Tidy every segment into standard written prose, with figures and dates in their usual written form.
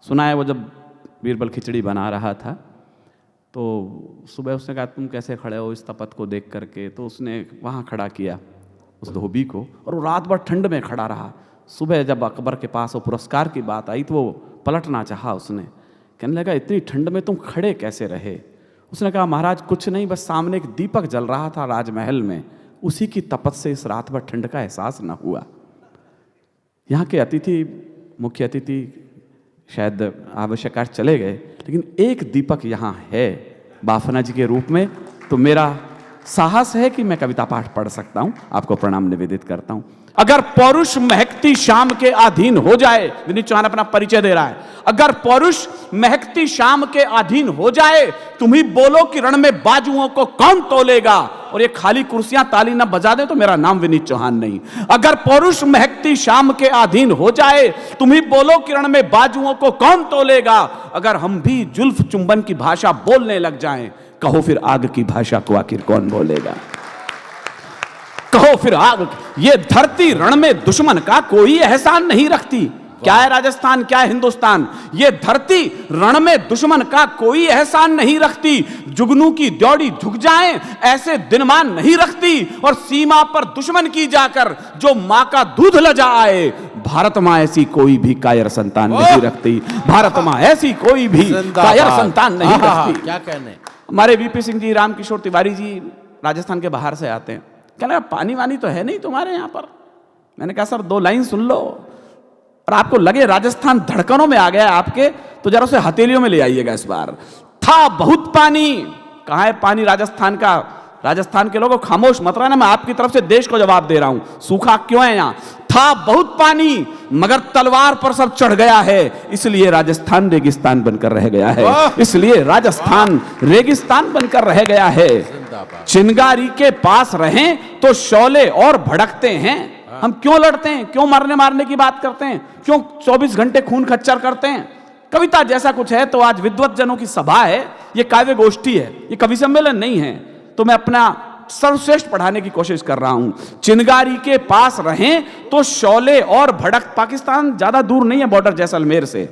सुना है वो जब बीरबल खिचड़ी बना रहा था तो सुबह उसने कहा तुम कैसे खड़े हो इस तपत को देख करके, तो उसने वहाँ खड़ा किया उस धोबी को और वो रात भर ठंड में खड़ा रहा। सुबह जब अकबर के पास वो पुरस्कार की बात आई तो वो पलटना चाहा, उसने कहने लगा इतनी ठंड में तुम खड़े कैसे रहे। उसने कहा महाराज कुछ नहीं, बस सामने एक दीपक जल रहा था राजमहल में, उसी की तपत से इस रात भर ठंड का एहसास न हुआ। यहाँ के अतिथि, मुख्य अतिथि शायद आवश्यक चले गए, लेकिन एक दीपक यहाँ है बाफना जी के रूप में, तो मेरा साहस है कि मैं कविता पाठ पढ़ सकता हूं। आपको प्रणाम निवेदित करता हूं। अगर पौरुष महकती शाम के अधीन हो जाए, विनीत चौहान अपना परिचय दे रहा है, अगर पौरुष महकती शाम के अधीन हो जाए, तुम ही बोलो कि रण में बाजुओं को कौन तोलेगा। और ये खाली कुर्सियां ताली ना बजा दे तो मेरा नाम विनीत चौहान नहीं। अगर पौरुष महकती शाम के अधीन हो जाए, तुम ही बोलो कि रण में बाजुओं को कौन तोलेगा। अगर हम भी जुल्फ चुंबन की भाषा बोलने लग जाएं, कहो फिर आग की भाषा को आखिर कौन बोलेगा। कहो फिर आग, ये धरती रण में दुश्मन का कोई एहसान नहीं रखती। क्या है राजस्थान, क्या है हिंदुस्तान, ये धरती रण में दुश्मन का कोई एहसान नहीं रखती। जुगनू की द्योड़ी झुक जाएं ऐसे दिनमान नहीं रखती। और सीमा पर दुश्मन की जाकर जो मां का दूध लजा आए, भारत मां ऐसी कोई भी कायर संतान नहीं रखती। भारत मां ऐसी कोई भी कायर संतान नहीं रखती। क्या कहने। हमारे वीपी सिंह जी, रामकिशोर तिवारी जी राजस्थान के बाहर से आते हैं, कहने लगा पानी वानी तो है नहीं तुम्हारे यहाँ पर। मैंने कहा सर 2 लाइन सुन लो और आपको लगे राजस्थान धड़कनों में आ गया आपके, तो जरा उसे हथेलियों में ले आइएगा इस बार। था बहुत पानी, कहाँ है पानी राजस्थान का। राजस्थान के लोगों खामोश मत रहना, मैं आपकी तरफ से देश को जवाब दे रहा हूं। सूखा क्यों है यहाँ। था बहुत पानी मगर तलवार पर सब चढ़ गया है, इसलिए राजस्थान रेगिस्तान बनकर रह गया है। इसलिए राजस्थान रेगिस्तान बनकर रह गया है। चिंगारी के पास रहें तो शोले और भड़कते हैं। हम क्यों लड़ते हैं, क्यों मारने की बात करते हैं, क्यों 24 घंटे खून खच्चर करते हैं। कविता जैसा कुछ है तो आज विद्वत जनों की सभा है, ये काव्य गोष्ठी है, ये कवि सम्मेलन नहीं है। तो मैं अपना सर्वश्रेष्ठ पढ़ाने की कोशिश कर रहा हूं। चिंगारी के पास रहें तो शोले और भड़क, पाकिस्तान ज्यादा दूर नहीं है बॉर्डर जैसलमेर से।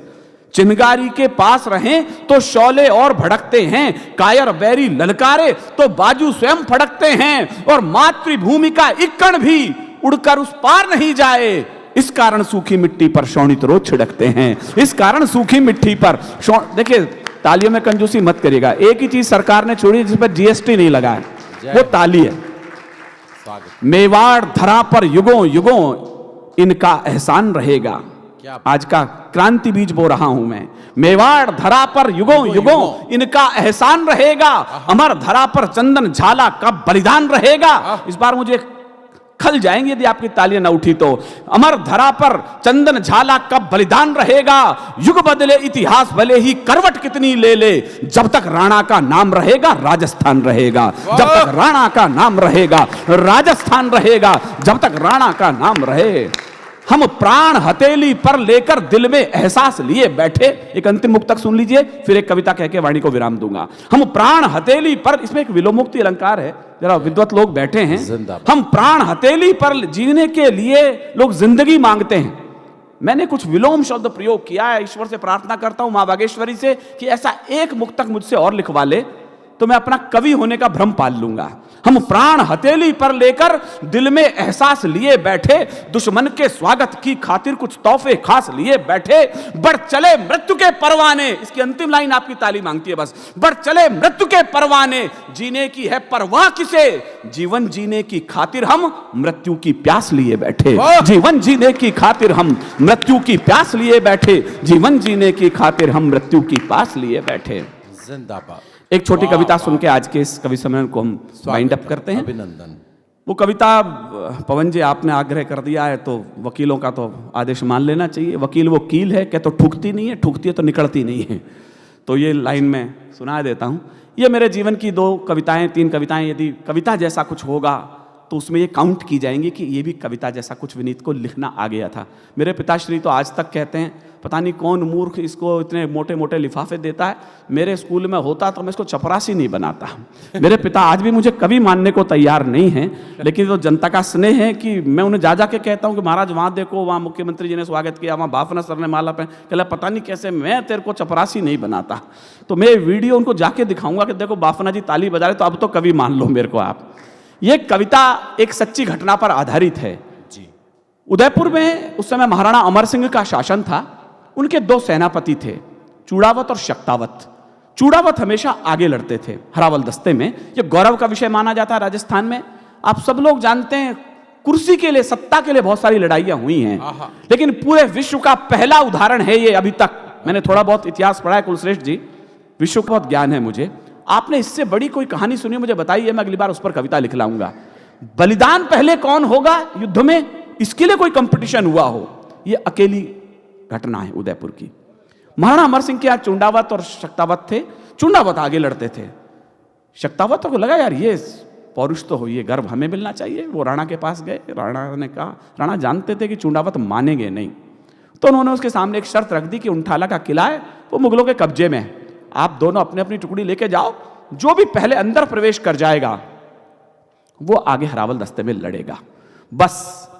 चिंगारी के पास रहें तो शोले और भड़कते हैं, कायर बैरी ललकारे तो बाजू स्वयं फड़कते हैं। और मातृभूमि का एक कण भी उड़कर उस पार नहीं जाए, इस कारण सूखी मिट्टी पर शोणित रोज छिड़कते हैं। इस कारण सूखी मिट्टी पर देखिए, तालियों में कंजूसी मत करिएगा। एक ही चीज सरकार ने छोड़ी जिस पर जीएसटी नहीं लगा है, वो ताली है। मेवाड़ धरा पर युगों युगों इनका एहसान रहेगा। आज का क्रांति बीज बो रहा हूं मैं। मेवाड़ धरा पर युगों युगों इनका एहसान रहेगा। अमर धरा पर चंदन झाला का बलिदान रहेगा। इस बार मुझे खल जाएंगे यदि आपकी तालियां न उठी तो। अमर धरा पर चंदन झाला का बलिदान रहेगा। युग बदले इतिहास भले ही करवट कितनी ले ले, जब तक राणा का नाम रहेगा राजस्थान रहेगा। जब तक राणा का नाम रहेगा राजस्थान रहेगा। जब तक राणा का नाम रहे। हम प्राण हथेली पर लेकर दिल में एहसास लिए बैठे। एक अंतिम मुक्तक सुन लीजिए, फिर एक कविता कह के वाणी को विराम दूंगा। हम प्राण हथेली पर, इसमें एक विलोमोक्ति अलंकार है, जरा विद्वत लोग बैठे हैं। हम प्राण हथेली पर जीने के लिए लोग जिंदगी मांगते हैं। मैंने कुछ विलोम शब्द प्रयोग किया है। ईश्वर से प्रार्थना करता हूं, मां बागेश्वरी से, कि ऐसा एक मुक्तक मुझसे और लिखवा ले तो मैं अपना कवि होने का भ्रम पाल लूंगा। हम प्राण हथेली पर लेकर दिल में एहसास लिए बैठे, दुश्मन के स्वागत की खातिर कुछ तोहफे खास लिए बैठे। बढ़ चले मृत्यु के परवाने, इसकी अंतिम लाइन आपकी ताली मांगती है बस। बढ़ चले मृत्यु के परवाने, जीने की है परवाह किसे। जीवन जीने की खातिर हम मृत्यु की प्यास लिए बैठे। जीवन जीने की खातिर हम मृत्यु की प्यास लिए बैठे। जीवन जीने की खातिर हम मृत्यु की प्यास लिए बैठे। जिंदाबाद। एक छोटी कविता सुन के आज के इस कवि सम्मेलन को हम वाइंड अप करते हैं। अभिनंदन। वो कविता पवन जी आपने आग्रह कर दिया है तो वकीलों का तो आदेश मान लेना चाहिए। वकील वो कील है कि तो ठुकती नहीं है, ठुकती है तो निकलती नहीं है। तो ये लाइन मैं सुना देता हूँ। ये मेरे जीवन की 2 कविताएं, 3 कविताएं, यदि कविता जैसा कुछ होगा तो उसमें ये काउंट की जाएंगी कि ये भी कविता जैसा कुछ विनीत को लिखना आ गया था। मेरे पिताश्री तो आज तक कहते हैं पता नहीं कौन मूर्ख इसको इतने मोटे मोटे लिफाफे देता है। मेरे स्कूल में होता तो मैं इसको चपरासी नहीं बनाता। मेरे पिता आज भी मुझे कभी मानने को तैयार नहीं है, लेकिन तो जनता का स्नेह है कि मैं उन्हें जा के कहता हूँ कि महाराज वहाँ देखो, वहाँ मुख्यमंत्री जी ने स्वागत किया, वहाँ बाफना सर ने माला पहन, कहला पता नहीं कैसे मैं तेरे को चपरासी नहीं बनाता। तो मैं वीडियो उनको जाके दिखाऊंगा कि देखो बाफना जी ताली बजा रहे, तो अब तो कभी मान लो मेरे को आप। ये कविता एक सच्ची घटना पर आधारित है जी। उदयपुर में उस समय महाराणा अमर सिंह का शासन था। उनके दो सेनापति थे, चूड़ावत और शक्तावत। चूड़ावत हमेशा आगे लड़ते थे हरावल दस्ते में। ये गौरव का विषय माना जाता है राजस्थान में। आप सब लोग जानते हैं कुर्सी के लिए, सत्ता के लिए बहुत सारी लड़ाइयां हुई हैं, लेकिन पूरे विश्व का पहला उदाहरण है ये। अभी तक मैंने थोड़ा बहुत इतिहास पढ़ा है कुलश्रेष्ठ जी, विश्व का बहुत ज्ञान है मुझे। आपने इससे बड़ी कोई कहानी सुनी मुझे बताइए, मैं अगली बार उस पर कविता लिख लाऊंगा। बलिदान पहले कौन होगा युद्ध में, इसके लिए कोई कंपटीशन हुआ हो, ये अकेली घटना है उदयपुर की। महाराणा अमर सिंह के यहाँ चूंडावत और शक्तावत थे। चूंडावत आगे लड़ते थे। शक्तावत को लगा यार ये पौरुष तो हो, ये गर्व हमें मिलना चाहिए। वो राणा के पास गए। राणा ने कहा, राणा जानते थे कि चूंडावत मानेंगे नहीं, तो उन्होंने उसके सामने एक शर्त रख दी कि उंठाला का किला है वो मुगलों के कब्जे में है, आप दोनों अपनी अपनी टुकड़ी लेके जाओ, जो भी पहले अंदर प्रवेश कर जाएगा वो आगे हरावल दस्ते में लड़ेगा। बस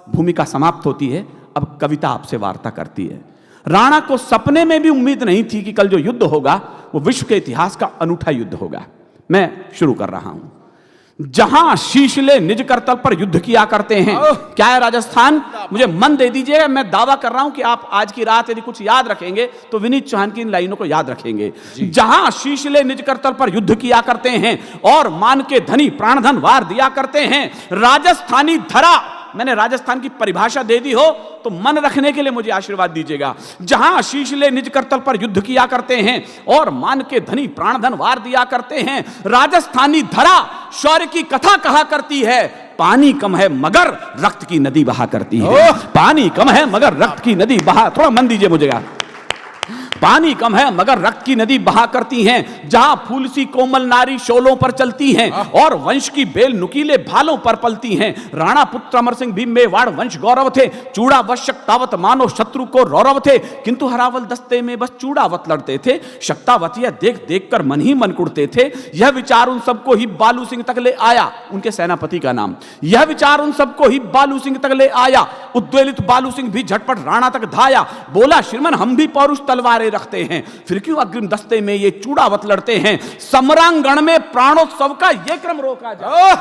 भूमिका समाप्त होती है। अब कविता आपसे वार्ता करती है। राणा को सपने में भी उम्मीद नहीं थी कि कल जो युद्ध होगा वो विश्व के इतिहास का अनूठा युद्ध होगा। मैं शुरू कर रहा हूं। जहां शीशले निज करतल पर युद्ध किया करते हैं, क्या है राजस्थान, मुझे मन दे दीजिएगा। मैं दावा कर रहा हूं कि आप आज की रात यदि कुछ याद रखेंगे तो विनीत चौहान की इन लाइनों को याद रखेंगे। जहां शीशले निज करतल पर युद्ध किया करते हैं और मान के धनी प्राण धन वार दिया करते हैं, राजस्थानी धरा, मैंने राजस्थान की परिभाषा दे दी हो तो मन रखने के लिए मुझे आशीर्वाद दीजिएगा। जहां शीशले निज करतल पर युद्ध किया करते हैं और मान के धनी प्राण धन वार दिया करते हैं, राजस्थानी धरा शौर्य की कथा कहा करती है। पानी कम है मगर रक्त की नदी बहा करती है। पानी कम है मगर रक्त की नदी बहा, थोड़ा मन दीजिए मुझेगा। पानी कम है मगर रक्त की नदी बहा करती हैं। जहां फूल सी कोमल नारी शोलों पर चलती हैं और वंश की बेल नुकीले भालों पर पलती हैं। राणा पुत्र अमर सिंह भी मेवाड़ वंश गौरव थे। चूड़ावत शक्तावत मानो शत्रु को रौरव थे, किंतु हरावल दस्ते में बस चूड़ावत लड़ते थे। शक्तावतिया देख देख कर मन ही मन कुड़ते थे। यह विचार उन सबको ही बालू सिंह तक ले आया, उनके सेनापति का नाम। यह विचार उन सबको ही बालू सिंह तक ले आया। उद्वेलित बालू सिंह भी झटपट राणा तक धाया। बोला, श्रीमन हम भी पौरुष तलवारें रखते हैं, फिर क्यों अग्रिम दस्ते में ये चूड़ावत लड़ते हैं। समरांगण में प्राणोत्सव का ये क्रम रोका जाए।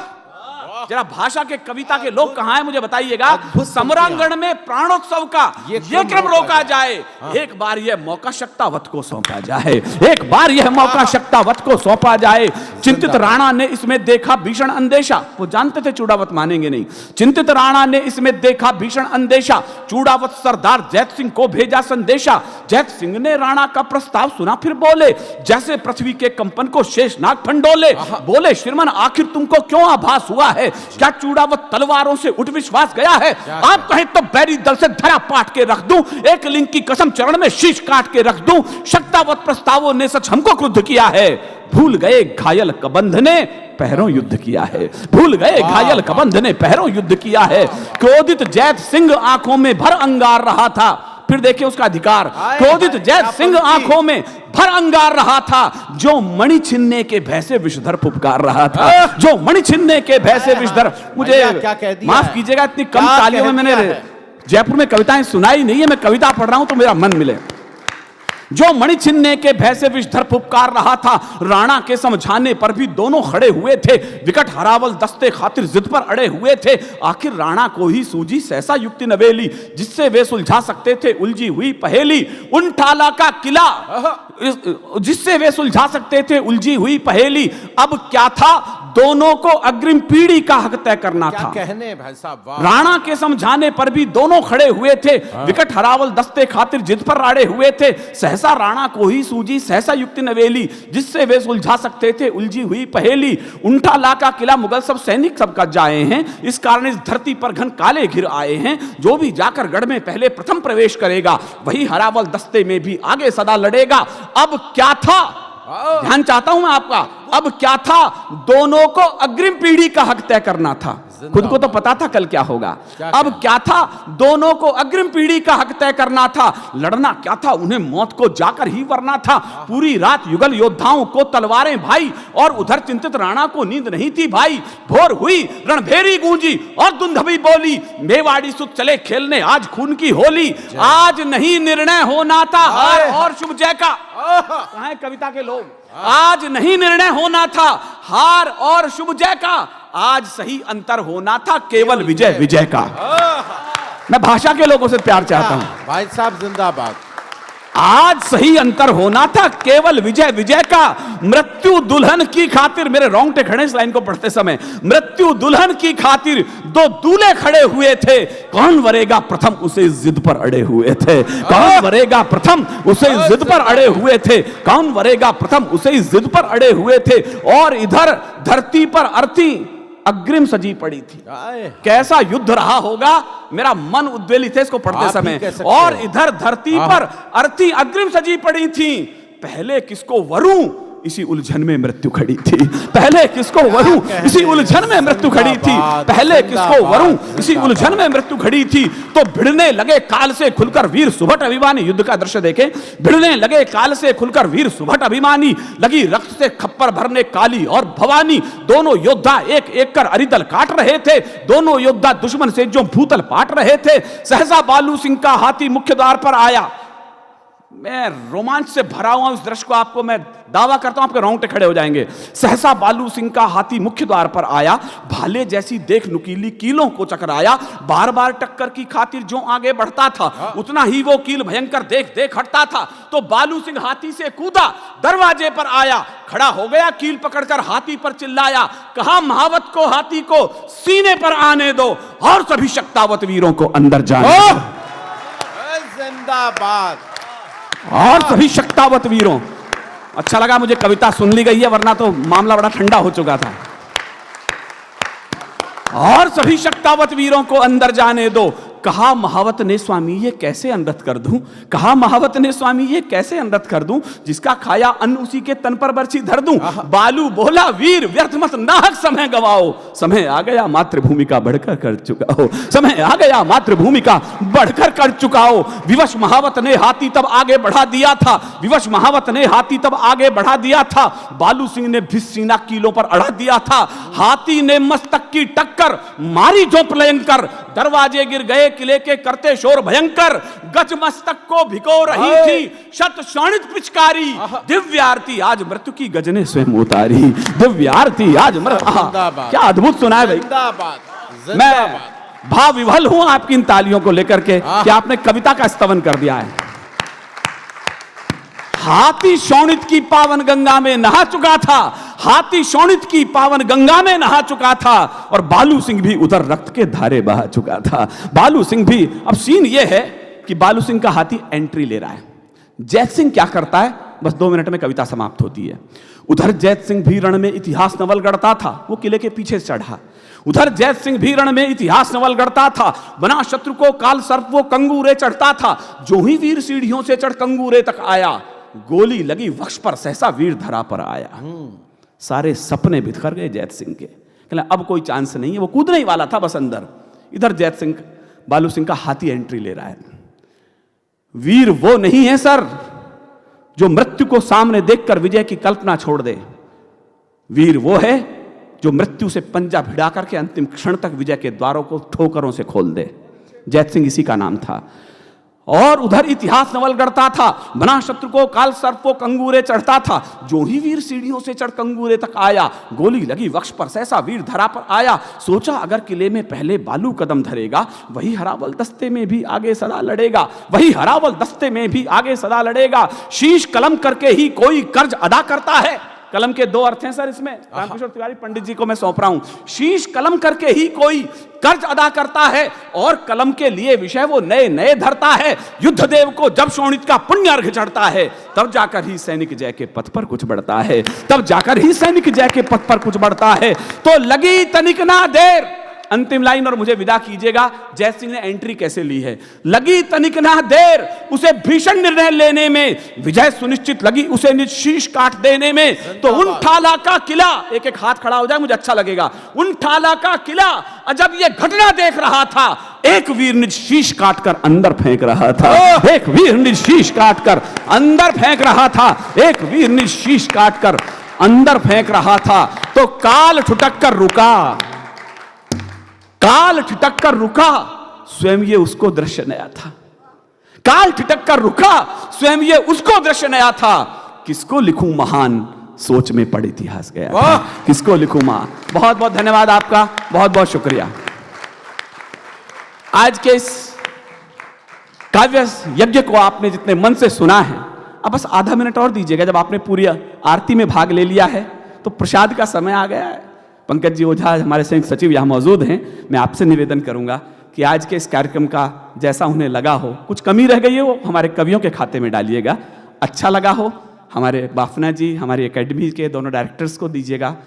जरा भाषा के कविता के लोग कहां हैं मुझे बताइएगा। समरांगण में प्राणोत्सव का ये क्रम रोका जाए। एक बार यह मौका शक्तावत को सौंपा जाए। एक बार यह मौका शक्तावत को सौंपा जाए। चिंतित राणा ने इसमें देखा भीषण अंदेशा। वो जानते थे चूड़ावत मानेंगे नहीं। चिंतित राणा ने इसमें देखा भीषण अंदेशा। चूड़ावत सरदार जैत सिंह को भेजा संदेशा। जैत सिंह ने राणा का प्रस्ताव सुना, फिर बोले जैसे पृथ्वी के कंपन को शेषनाग ठंडोले। बोले, श्रीमन आखिर तुमको क्यों आभास हुआ है, क्या चूड़ावत तलवारों से उठ विश्वास गया है। आप कहें तो बैरी दल से धरा पाट के रख दूं, एक लिंग की कसम चरण में शीश काट के रख दूं। शक्तावत प्रस्तावों ने सच हमको क्रुद्ध किया है। भूल गए घायल कबंध ने पहरों युद्ध किया है। भूल गए घायल कबंध ने पहरों युद्ध किया है। क्रोधित जैत सिंह आंखों में भर अंगार रहा था। फिर देखिए उसका अधिकार। क्रोधित जैत सिंह आंखों में भर अंगार रहा था। जो मणि छिनने के भय से विषधर फुफकार रहा था। जो मणि छिनने के भय से विषधर, मुझे माफ कीजिएगा इतनी कम तालियों में मैंने जयपुर में कविताएं सुनाई नहीं है। मैं कविता पढ़ रहा हूं तो मेरा मन मिले। जो मणि छिनने के भय से विषधर फुफकार रहा था। राणा के समझाने पर भी दोनों खड़े हुए थे। विकट हरावल दस्ते खातिर जिद पर अड़े हुए थे। आखिर राणा को ही सूझी सहसा युक्ति नवेली, जिससे वे सुलझा सकते थे उलझी हुई पहेली। उंठाला का किला, जिससे वे सुलझा सकते थे उलझी हुई पहेली। अब क्या था, दोनों को अग्रिम पीढ़ी का हक तय करना था। कहने भाई साहब, राणा के समझाने पर भी दोनों खड़े हुए थे। विकट हरावल दस्ते खातिर जिद पर अड़े हुए थे। सहसा राणा को ही सूझी सहसा युक्ति नवेली, जिससे वे सुलझा सकते थे उलझी हुई पहेली। उंठाला का किला मुगल सब सैनिक सब कब्जा जाए हैं। इस कारण इस धरती पर घन काले घिर आए हैं। जो भी जाकर गढ़ में पहले प्रथम प्रवेश करेगा वही हरावल दस्ते में भी आगे सदा लड़ेगा। अब क्या था, ध्यान चाहता हूं मैं आपका। अब क्या था, दोनों को अग्रिम पीढ़ी का हक तय करना था। खुद को तो पता था कल क्या होगा। अब क्या था, दोनों को अग्रिम पीढ़ी का हक तय करना था। लड़ना क्या था, उन्हें मौत को जाकर ही वरना था। पूरी रात युगल योद्धाओं को तलवारें भाई, और उधर चिंतित राणा को नींद नहीं थी भाई। भोर हुई रणभेरी गूंजी और दुंदभी बोली, मेवाड़ी सुत चले खेलने आज खून की होली। आज नहीं निर्णय होना था हार और शुभ जय का। कहां है कविता के लोग? आज नहीं निर्णय होना था हार और शुभ जय का, आज सही अंतर होना था केवल विजय विजय का। मैं भाषा के लोगों से प्यार चाहता हूं भाई साहब, जिंदाबाद। आज सही अंतर होना था केवल विजय विजय का। मृत्यु दुल्हन की खातिर, मेरे रोंगटे खड़े इस लाइन को पढ़ते समय, मृत्यु दुल्हन की खातिर दो दूल्हे खड़े हुए थे। कौन वरेगा प्रथम उसे जिद पर अड़े हुए थे। कौन वरेगा प्रथम उसे जिद पर अड़े हुए थे। कौन वरेगा प्रथम उसे जिद पर अड़े हुए थे। और इधर धरती पर अर्थी अग्रिम सजी पड़ी थी। कैसा युद्ध रहा होगा, मेरा मन उद्वेलित है इसको पढ़ते समय। और इधर धरती पर अर्थी अग्रिम सजी पड़ी थी। पहले किसको वरूं, इसी उलझन में मृत्यु खड़ी थी। पहले किसको वरूं, इसी उलझन में मृत्यु खड़ी थी। पहले किसको वरूं, इसी उलझन में मृत्यु खड़ी थी। तो भिड़ने लगे काल से खुलकर वीर सुभट अभिमानी। युद्ध का दृश्य देखें, भिड़ने लगे काल से खुलकर वीर सुभट अभिमानी। लगी रक्त से खप्पर भरने काली और भवानी। दोनों योद्धा एक एक कर अरिदल काट रहे थे। दोनों योद्धा दुश्मन से जो भूतल पाट रहे थे। सहसा बालू सिंह का हाथी मुख्य द्वार पर आया। मैं रोमांच से भरा हुआ उस दृश्य को आपको मैं दावा करता हूं आपके रोंगटे खड़े हो जाएंगे। सहसा बालू सिंह का हाथी मुख्य द्वार पर आया। भाले जैसी देख नुकीली कीलों को चकराया। बार बार टक्कर की खातिर जो आगे बढ़ता था, उतना ही वो कील भयंकर देख देख हटता था। तो बालू सिंह हाथी से कूदा, दरवाजे पर आया, खड़ा हो गया, कील पकड़कर हाथी पर चिल्लाया, कहा महावत को हाथी को सीने पर आने दो और सभी शक्तावत वीरों को अंदर जाने दो। जिंदाबाद। और सभी शक्तावत वीरों। अच्छा लगा मुझे कविता सुन ली गई है, वरना तो मामला बड़ा ठंडा हो चुका था। और सभी शक्तावत वीरों को अंदर जाने दो। कहा महावत ने स्वामी ये कैसे अनरत कर दूं। कहा महावत ने स्वामी ये कैसे अनरत कर दूं। जिसका खाया अन्न उसी के तन पर बरछी धर दूं। बालू बोला वीर व्यर्थ मत नाहक समय गवाओ। समय आ गया मातृभूमि का बढ़कर कर चुका हो। समय आ गया मातृभूमि का बढ़कर कर चुका हो। विवश महावत ने हाथी तब आगे बढ़ा दिया था। विवश महावत ने हाथी तब आगे बढ़ा दिया था। बालू सिंह ने भिस्सीना कीलों पर अड़ा दिया था। हाथी ने मस्तक की टक्कर मारी जो प्रलयंकर। दरवाजे गिर गए किले के करते शोर भयंकर। गज मस्तक को भिगो रही थी शत शोणित पिचकारी। दिव्य आरती आज मृत्यु की गजने स्वयं उतारी। दिव्य आरती आज मृत्यु। क्या अद्भुत सुना है भाई। मैं भाव विभल हूं आपकी इन तालियों को लेकर के कि आपने कविता का स्तवन कर दिया है। हाथी शोणित की पावन गंगा में नहा चुका था। हाथी शोणित की पावन गंगा में नहा चुका था। और बालू सिंह भी उधर रक्त के धारे बहा चुका था। बालू सिंह भी, अब सीन यह है कि बालू सिंह का हाथी एंट्री ले रहा है। जैत सिंह क्या करता है, बस 2 मिनट में कविता समाप्त होती है। उधर जैत सिंह भी रण में इतिहास नवल गढ़ता था। वो किले के पीछे चढ़ा। उधर जैत सिंह भी रण में इतिहास नवल गढ़ता था। बना शत्रु को काल सर्प वो कंगूरे चढ़ता था। जो ही वीर सीढ़ियों से चढ़ कंगूरे तक आया, गोली लगी वक्ष पर, सहसा वीर धरा पर आया। सारे सपने बिखर गए जैत सिंह के। कहला अब कोई चांस नहीं है। वो कूदने ही वाला था बस अंदर। इधर जैत सिंह, बालू सिंह का हाथी एंट्री ले रहा है। वीर वो नहीं है सर जो मृत्यु को सामने देखकर विजय की कल्पना छोड़ दे। वीर वो है जो मृत्यु से पंजा भिड़ा करके अंतिम क्षण तक विजय के द्वारों को ठोकरों से खोल दे। जैत सिंह इसी का नाम था। और उधर इतिहास नवल गढ़ता था। बना शत्रु को काल सर्प को कंगूरे चढ़ता था। जो ही वीर सीढ़ियों से चढ़ कंगूरे तक आया, गोली लगी वक्ष पर, सहसा वीर धरा पर आया। सोचा अगर किले में पहले बालू कदम धरेगा, वही हरावल दस्ते में भी आगे सदा लड़ेगा। वही हरावल दस्ते में भी आगे सदा लड़ेगा। शीश कलम करके ही कोई कर्ज अदा करता है। कलम के 2 अर्थ हैं सर इसमें। रामकिशोर तिवारी पंडित जी को मैं सौंप रहा हूं। शीश कलम करके ही कोई कर्ज अदा करता है, और कलम के लिए विषय वो नए नए धरता है। युद्ध देव को जब शोणित का पुण्य अर्घ चढ़ता है, तब जाकर ही सैनिक जय के पथ पर कुछ बढ़ता है। तब जाकर ही सैनिक जय के पथ पर कुछ बढ़ता है। तो लगी तनिक ना देर, अंतिम लाइन और मुझे विदा कीजिएगा। जय सिंह ने एंट्री कैसे ली है? लगी तनिक ना देर उसे भीषण निर्णय लेने में, विजय सुनिश्चित लगी उसे निज शीश काट देने में। तो उन ठाला का किला, एक एक हाथ खड़ा हो जाए मुझे अच्छा लगेगा। उन ठाला का किला जब ये घटना देख रहा था, एक वीर निज शीश काटकर अंदर फेंक रहा था। एक वीर निज शीश काटकर अंदर फेंक रहा था। एक वीर निज शीश काटकर अंदर फेंक रहा था। तो काल ठुटक कर रुका, काल ठिठक कर रुका, स्वयं ये उसको दृश्य नया था। काल ठिठक कर रुका, स्वयं ये उसको दृश्य नया था। किसको लिखूं महान, सोच में पड़ इतिहास गया था। किसको लिखूं महान। बहुत बहुत धन्यवाद आपका, बहुत बहुत शुक्रिया। आज के इस काव्य यज्ञ को आपने जितने मन से सुना है, अब बस आधा मिनट और दीजिएगा। जब आपने पूरी आरती में भाग ले लिया है तो प्रसाद का समय आ गया है। पंकज जी ओझा हमारे संयुक्त सचिव यहाँ मौजूद हैं। मैं आपसे निवेदन करूंगा कि आज के इस कार्यक्रम का जैसा उन्हें लगा हो, कुछ कमी रह गई है वो हमारे कवियों के खाते में डालिएगा। अच्छा लगा हो हमारे बाफना जी, हमारी एकेडमी के दोनों डायरेक्टर्स को दीजिएगा।